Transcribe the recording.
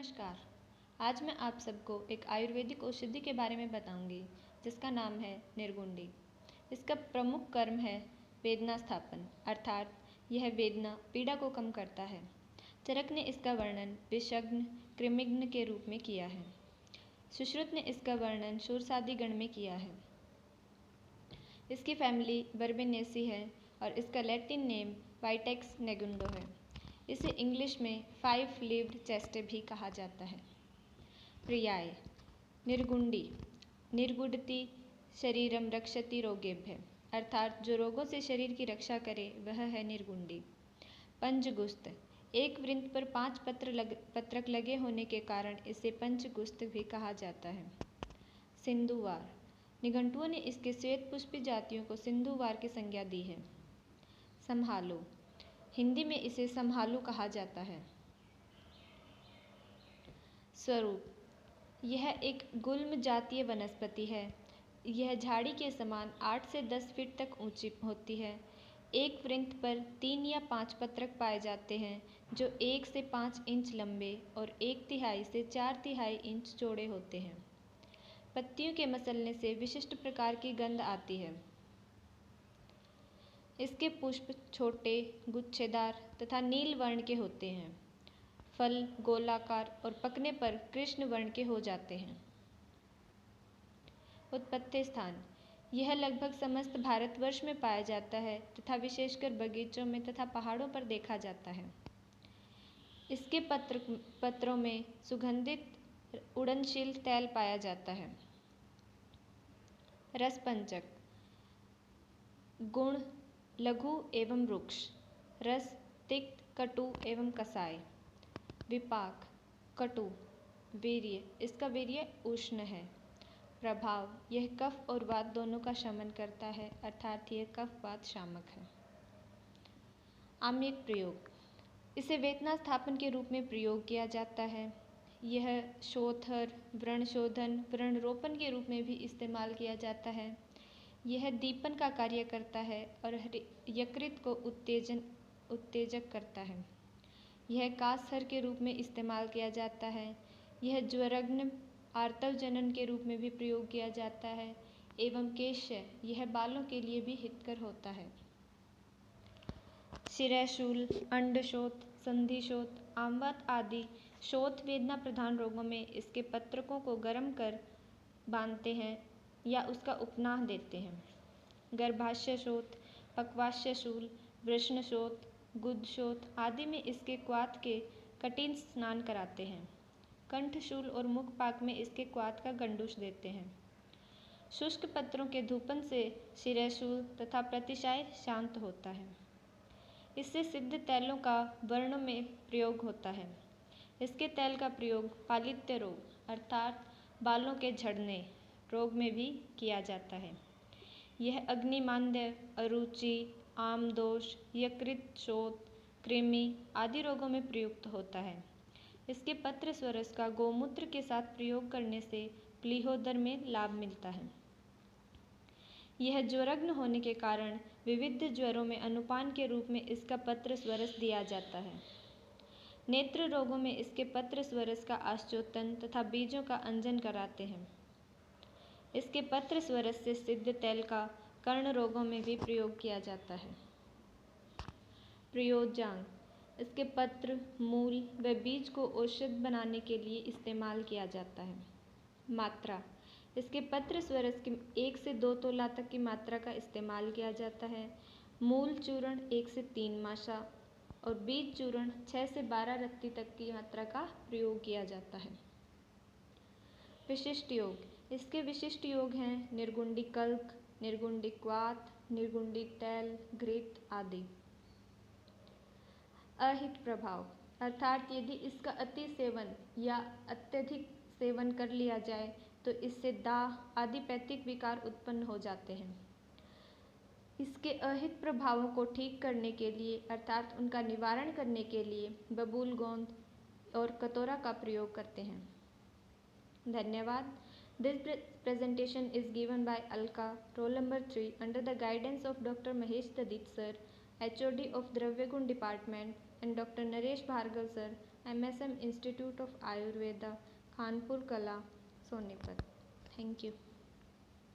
नमस्कार। आज मैं आप सबको एक आयुर्वेदिक औषधि के बारे में बताऊंगी जिसका नाम है निर्गुंडी। इसका प्रमुख कर्म है वेदना स्थापन, अर्थात यह वेदना पीड़ा को कम करता है। चरक ने इसका वर्णन विषग्न कृमिघ्न के रूप में किया है। सुश्रुत ने इसका वर्णन शूरसादी गण में किया है। इसकी फैमिली बर्बेनेसी है और इसका लैटिन नेम वाइटेक्स नेगुंडो है। इसे इंग्लिश में 5 लीव्ड चेस्टे भी कहा जाता है। प्रियाय निर्गुंडी निर्गुडति शरीरम रक्षति रोगेभ्य, अर्थात जो रोगों से शरीर की रक्षा करे वह है निर्गुंडी। पंचगुस्त एक वृंत पर 5 पत्रक लगे होने के कारण इसे पंचगुस्त भी कहा जाता है। सिंधुवार निघंटुओं ने इसके श्वेत पुष्पी जातियों को सिंधुवार की संज्ञा दी है। संभालो हिंदी में इसे संभालू कहा जाता है। स्वरूप यह एक गुल्म जातीय वनस्पति है। यह झाड़ी के समान 8 से 10 फीट तक ऊंची होती है। एक वृंत पर 3 या 5 पत्रक पाए जाते हैं जो 1 से 5 इंच लंबे और 1/3 से 4/3 इंच चौड़े होते हैं। पत्तियों के मसलने से विशिष्ट प्रकार की गंध आती है। इसके पुष्प छोटे, गुच्छेदार तथा नील वर्ण के होते हैं। फल गोलाकार और पकने पर कृष्ण वर्ण के हो जाते हैं। उत्पत्ति स्थान यह लगभग समस्त भारतवर्ष में पाया जाता है तथा विशेषकर बगीचों में तथा पहाड़ों पर देखा जाता है। इसके पत्रों में सुगंधित उड़नशील तैल पाया जाता है। रसपंचक गुण लघु एवं रुक्ष, रस तिक्त कटु एवं कसाय। विपाक कटु, वीर्य इसका वीर्य उष्ण है। प्रभाव यह कफ और वात दोनों का शमन करता है, अर्थात यह कफ वात शामक है। आम्यक प्रयोग इसे वेदना स्थापन के रूप में प्रयोग किया जाता है। यह शोथर, व्रण शोधन, व्रण रोपण के रूप में भी इस्तेमाल किया जाता है। यह दीपन का कार्य करता है और यकृत को उत्तेजक करता है। यह कासहर के रूप में इस्तेमाल किया जाता है। यह ज्वरग्न आर्तव जनन के रूप में भी प्रयोग किया जाता है एवं केश्य यह बालों के लिए भी हितकर होता है। शिरःशूल, अंडशोथ, संधिशोथ, आमवात आदि शोथ वेदना प्रधान रोगों में इसके पत्रकों को गर्म कर बांधते हैं या उसका उपनाह देते हैं। गर्भाशयशोथ, पक्वाशयशूल, वृषणशोथ, गुदशोथ आदि में इसके क्वाथ के कठिन स्नान कराते हैं। कंठशूल और मुखपाक में इसके क्वाथ का गंडूश देते हैं। शुष्क पत्रों के धूपन से शिरःशूल तथा प्रतिशाय शांत होता है। इससे सिद्ध तैलों का वर्णों में प्रयोग होता है। इसके तैल का प्रयोग पालित्य रोग अर्थात बालों के झड़ने रोग में भी किया जाता है। यह अग्निमांद्य, अरुचि, आमदोष, यकृत शोथ, कृमि आदि रोगों में प्रयुक्त होता है। इसके पत्र स्वरस का गौमूत्र के साथ प्रयोग करने से प्लीहोदर में लाभ मिलता है। यह ज्वरग्न होने के कारण विविध ज्वरों में अनुपान के रूप में इसका पत्र स्वरस दिया जाता है। नेत्र रोगों में इसके पत्र स्वरस का आश्चोतन तथा बीजों का अंजन कराते हैं। इसके पत्र स्वरस से सिद्ध तैल का कर्ण रोगों में भी प्रयोग किया जाता है। प्रयोज्यांग इसके पत्र, मूल व बीज को औषध बनाने के लिए इस्तेमाल किया जाता है। मात्रा इसके पत्र स्वरस की 1 से 2 तोला तक की मात्रा का इस्तेमाल किया जाता है। मूल चूर्ण 1 से 3 माशा और बीज चूर्ण 6 से 12 रत्ती तक की मात्रा का प्रयोग किया जाता है। विशिष्ट योग इसके विशिष्ट योग हैं निर्गुंडी कल्क, निर्गुंडी क्वाथ, निर्गुंडी तैल, घृत आदि। अहित प्रभाव अर्थात यदि इसका अति सेवन या अत्यधिक सेवन कर लिया जाए तो इससे दाह आदि पैथिक विकार उत्पन्न हो जाते हैं। इसके अहित प्रभावों को ठीक करने के लिए अर्थात उनका निवारण करने के लिए बबूल गोंद और कतोरा का प्रयोग करते हैं। धन्यवाद। This presentation is given by Alka, roll number 3, under the guidance of Dr. Mahesh Tadit sir, HOD of Dravya Gun Department, and Dr. Naresh Bhargav sir, MSM institute of Ayurveda, Kanpur कला, सोनीपत। Thank you.